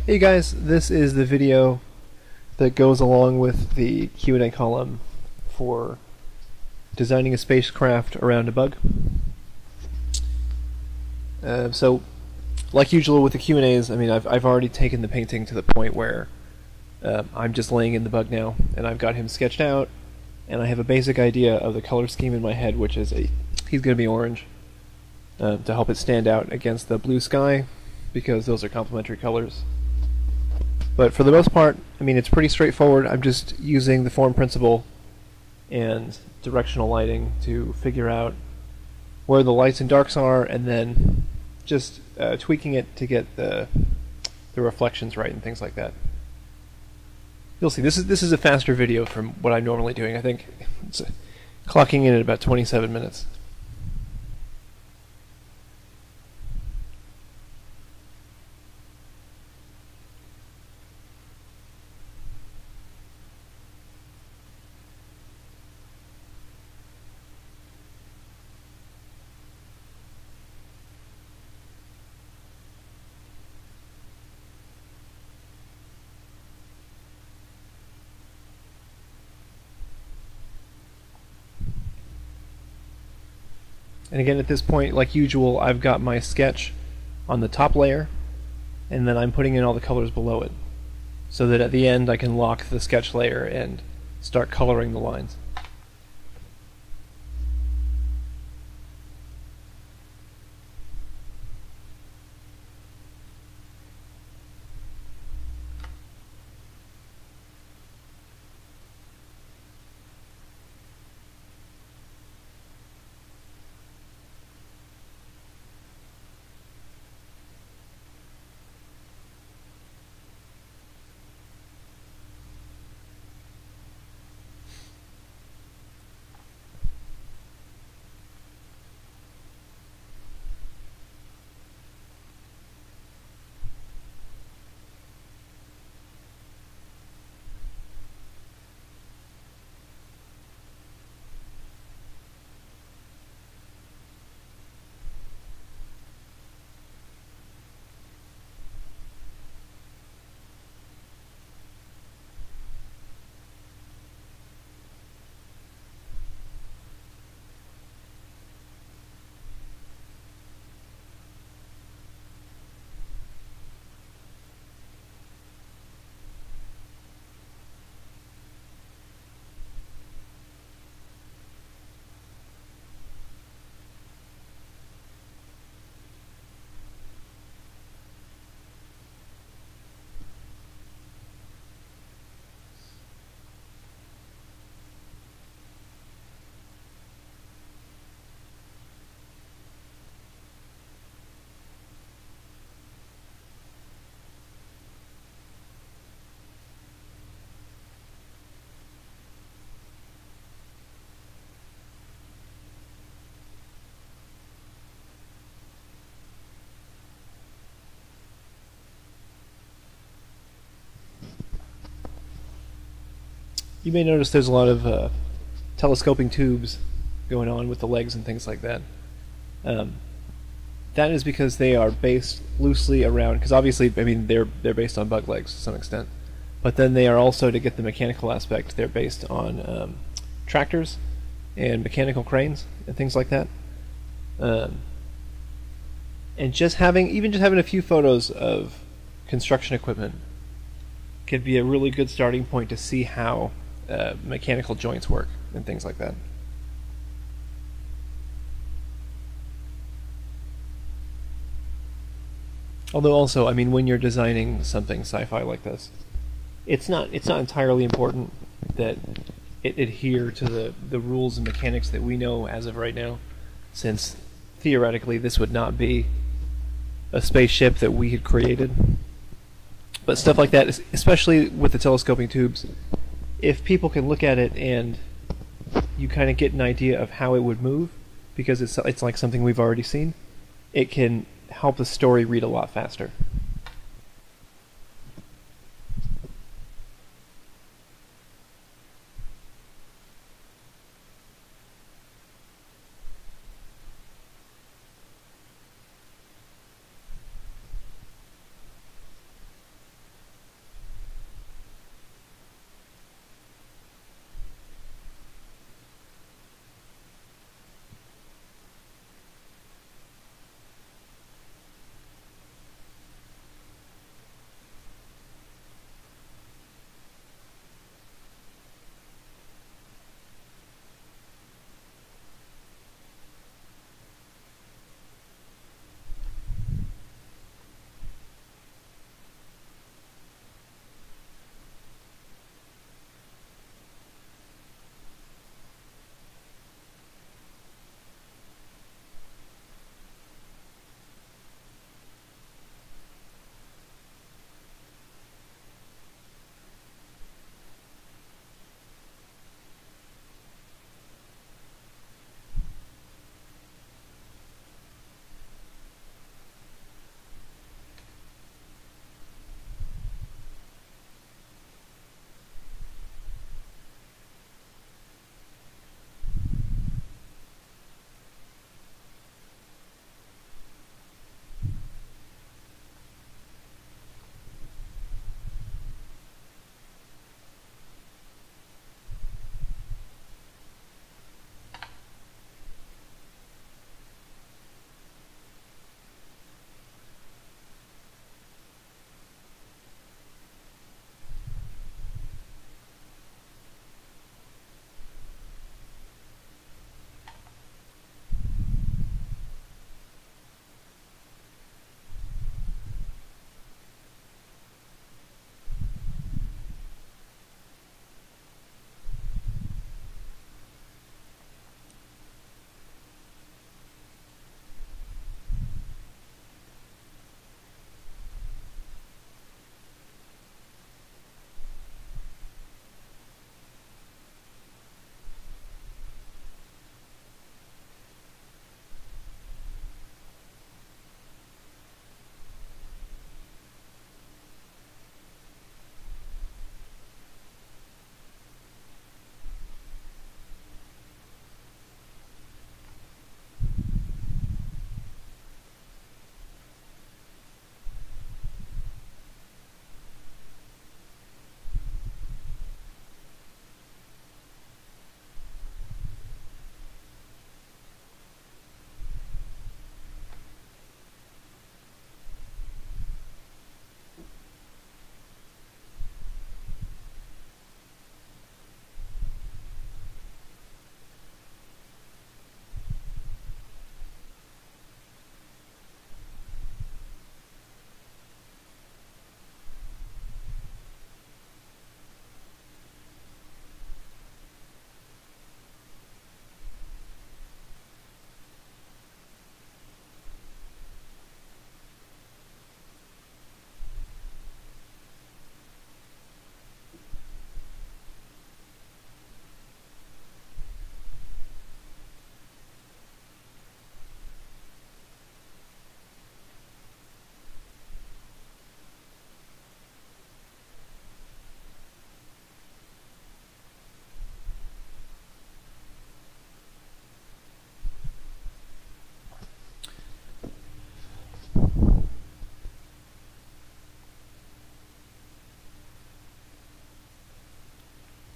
Hey guys, this is the video that goes along with the Q&A column for designing a spacecraft around a bug. So, like usual with the Q&As, I mean, I've already taken the painting to the point where I'm just laying in the bug now, and I've got him sketched out, and I have a basic idea of the color scheme in my head, which is he's going to be orange to help it stand out against the blue sky, because those are complementary colors. But for the most part, I mean, it's pretty straightforward. I'm just using the form principle and directional lighting to figure out where the lights and darks are, and then just tweaking it to get the reflections right and things like that. You'll see. This is a faster video from what I'm normally doing. I think it's clocking in at about 27 minutes. And again, at this point, like usual, I've got my sketch on the top layer, and then I'm putting in all the colors below it, so that at the end I can lock the sketch layer and start coloring the lines. You may notice there's a lot of telescoping tubes going on with the legs and things like that. Um, that is because they are based loosely around, because obviously, I mean, they're based on bug legs to some extent, but then they are also, to get the mechanical aspect, they're based on tractors and mechanical cranes and things like that. Um, and even just having a few photos of construction equipment can be a really good starting point to see how mechanical joints work and things like that. Although also, I mean, when you're designing something sci-fi like this, it's not entirely important that it adhere to the rules and mechanics that we know as of right now, since theoretically this would not be a spaceship that we had created. But stuff like that, especially with the telescoping tubes, if people can look at it and you kind of get an idea of how it would move, because it's like something we've already seen, it can help the story read a lot faster.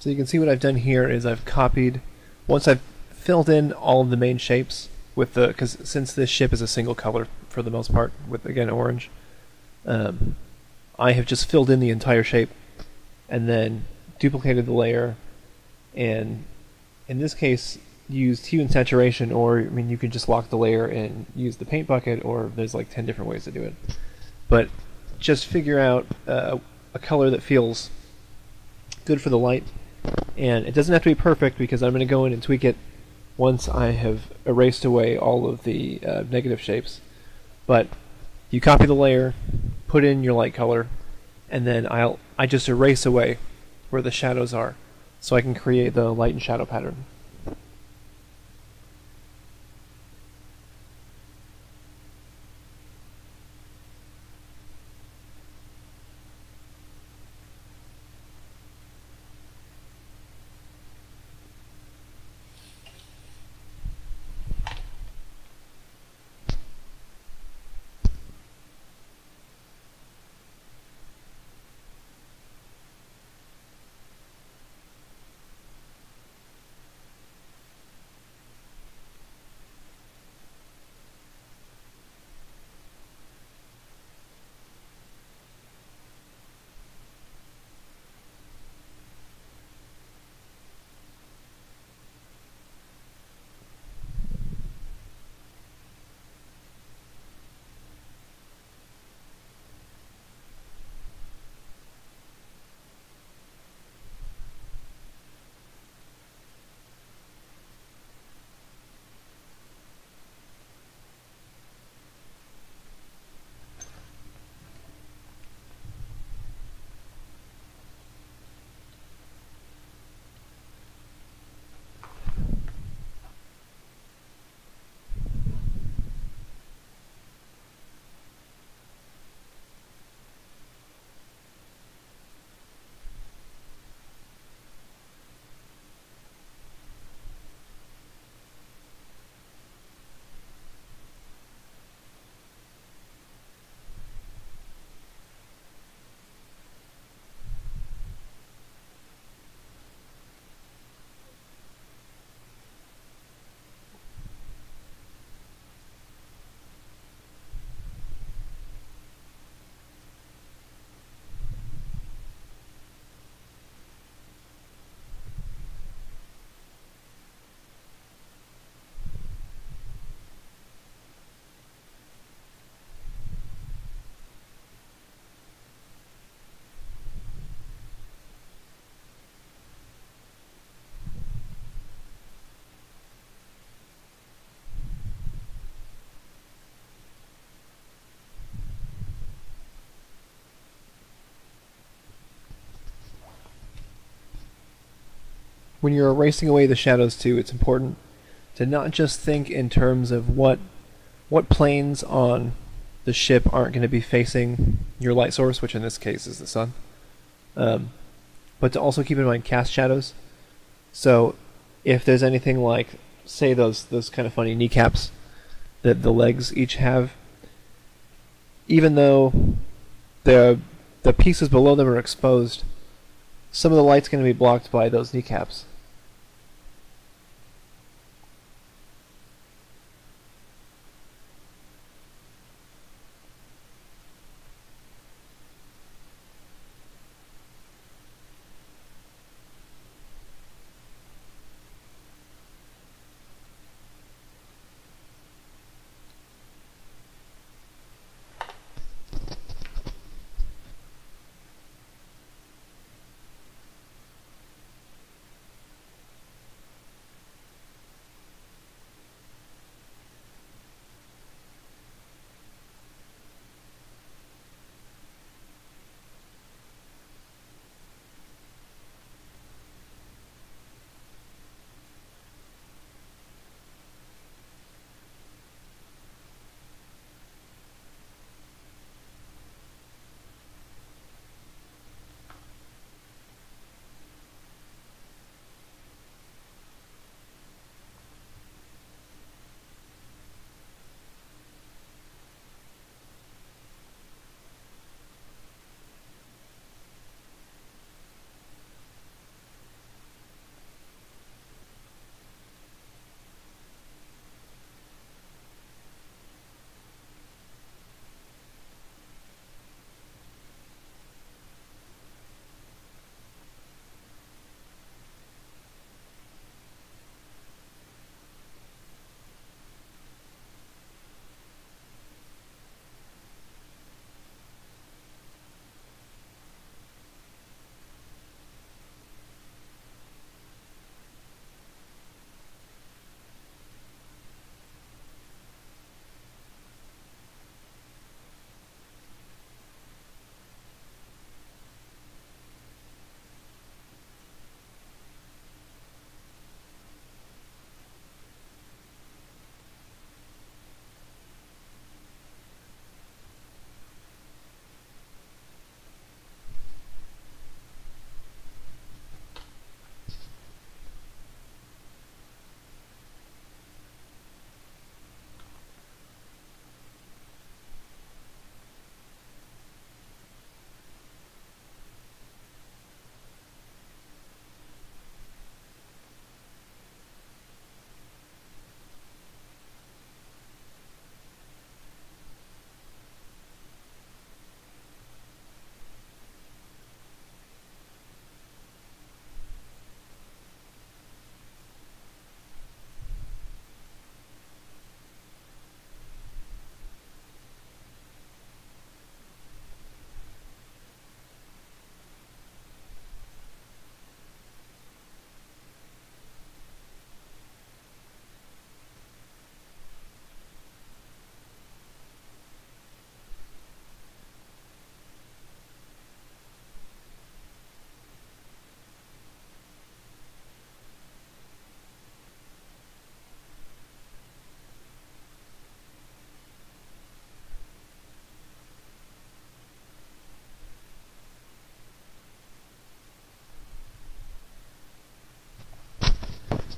So you can see what I've done here is I've copied, once I've filled in all of the main shapes with the, because since this ship is a single color for the most part, with again orange, I have just filled in the entire shape and then duplicated the layer, and in this case used hue and saturation, or I mean you could just lock the layer and use the paint bucket, or there's like 10 different ways to do it. But just figure out a color that feels good for the light, and it doesn't have to be perfect because I'm going to go in and tweak it once I have erased away all of the negative shapes. But you copy the layer, put in your light color, and then I just erase away where the shadows are, so I can create the light and shadow pattern. When you're erasing away the shadows too, it's important to not just think in terms of what planes on the ship aren't going to be facing your light source, which in this case is the sun, but to also keep in mind cast shadows. So if there's anything like, say, those kind of funny kneecaps that the legs each have, even though the pieces below them are exposed, some of the light's going to be blocked by those kneecaps.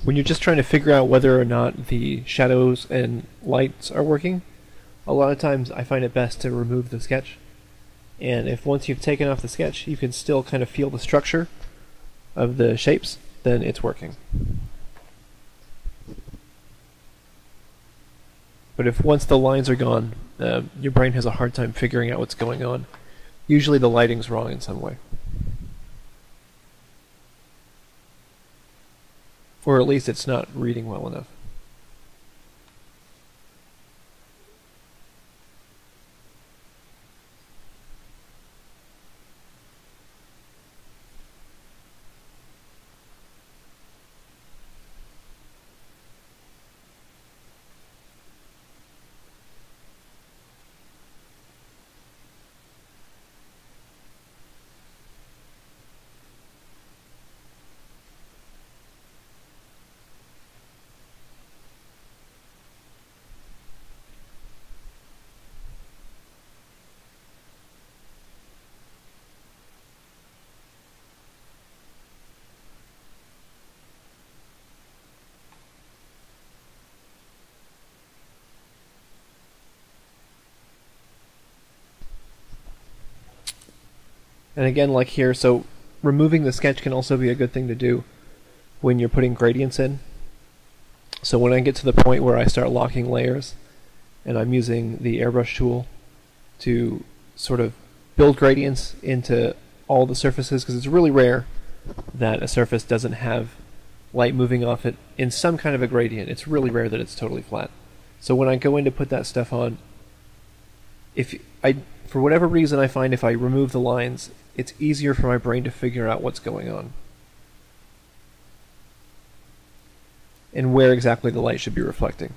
when you're just trying to figure out whether or not the shadows and lights are working, a lot of times I find it best to remove the sketch. And if once you've taken off the sketch, you can still kind of feel the structure of the shapes, then it's working. But if once the lines are gone, your brain has a hard time figuring out what's going on. Usually the lighting's wrong in some way. Or at least it's not reading well enough. And again, like here, so removing the sketch can also be a good thing to do when you're putting gradients in. So when I get to the point where I start locking layers, and I'm using the airbrush tool to sort of build gradients into all the surfaces, because it's really rare that a surface doesn't have light moving off it in some kind of a gradient. It's really rare that it's totally flat. So when I go in to put that stuff on, for whatever reason, I find if I remove the lines, it's easier for my brain to figure out what's going on and where exactly the light should be reflecting.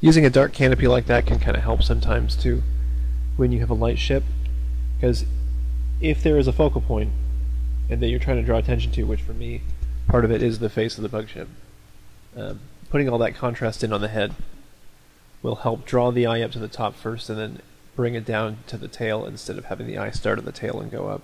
Using a dark canopy like that can kind of help sometimes too when you have a light ship, because if there is a focal point and that you're trying to draw attention to, which for me part of it is the face of the bug ship, putting all that contrast in on the head will help draw the eye up to the top first and then bring it down to the tail instead of having the eye start at the tail and go up.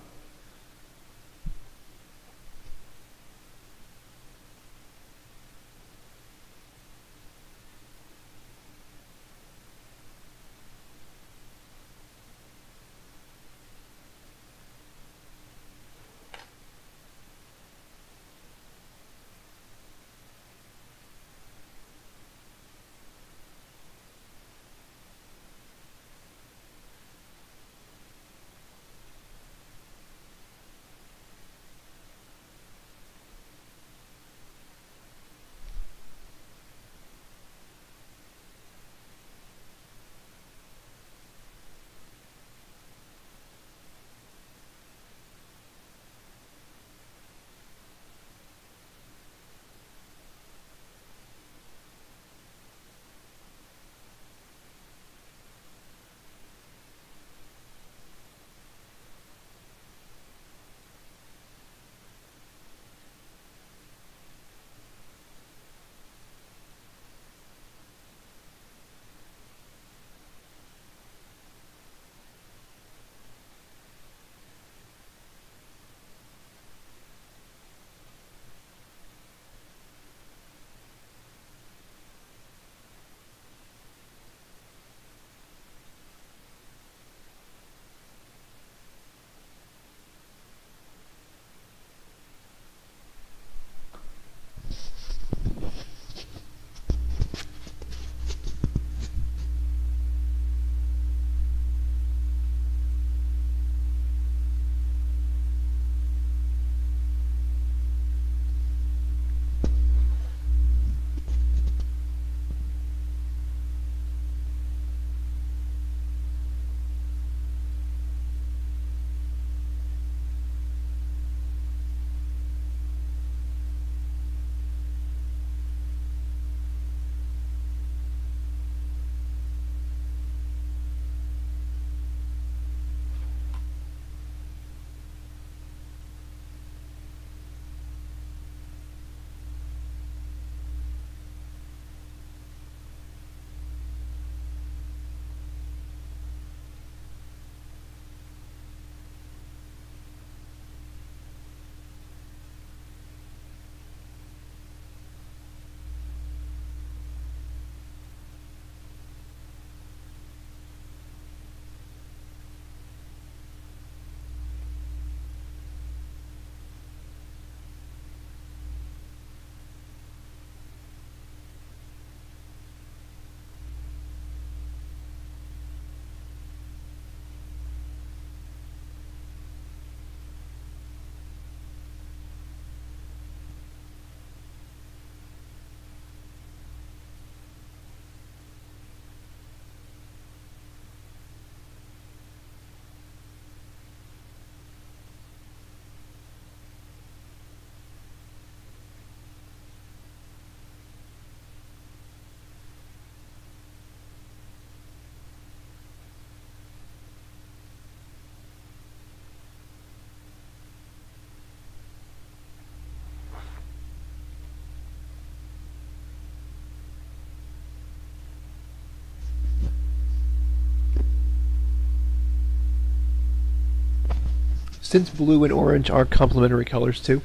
Since blue and orange are complementary colors too,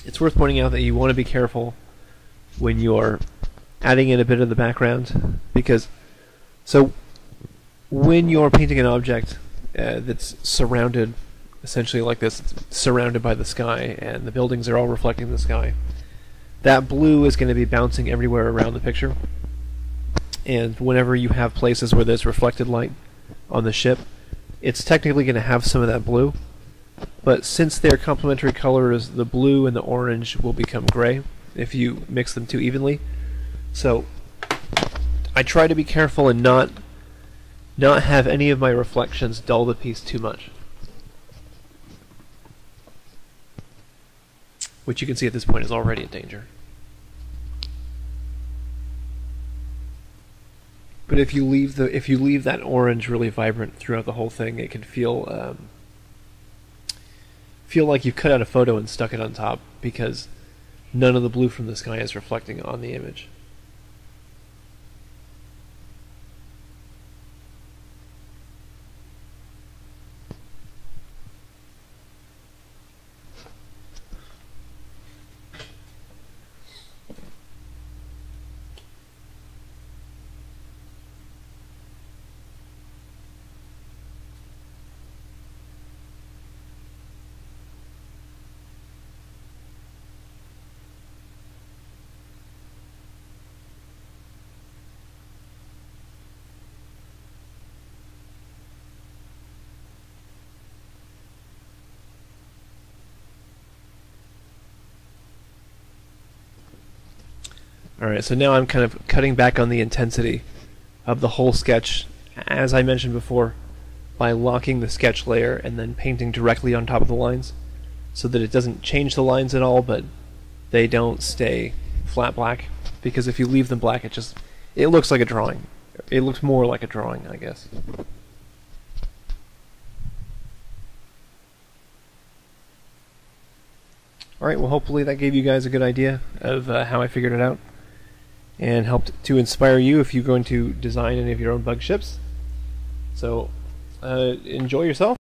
it's worth pointing out that you want to be careful when you're adding in a bit of the background, because when you're painting an object that's surrounded essentially like this, surrounded by the sky and the buildings are all reflecting the sky, that blue is going to be bouncing everywhere around the picture, and whenever you have places where there's reflected light on the ship, it's technically going to have some of that blue, but since they're complementary colors, the blue and the orange will become gray if you mix them too evenly. So I try to be careful and not have any of my reflections dull the piece too much, which you can see at this point is already a danger. But if you leave that orange really vibrant throughout the whole thing, it can feel like you've cut out a photo and stuck it on top, because none of the blue from the sky is reflecting on the image. Alright, so now I'm kind of cutting back on the intensity of the whole sketch, as I mentioned before, by locking the sketch layer and then painting directly on top of the lines, so that it doesn't change the lines at all, but they don't stay flat black, because if you leave them black, it looks like a drawing. It looks more like a drawing, I guess. Alright, well hopefully that gave you guys a good idea of how I figured it out, and helped to inspire you if you're going to design any of your own bug ships. So, enjoy yourself.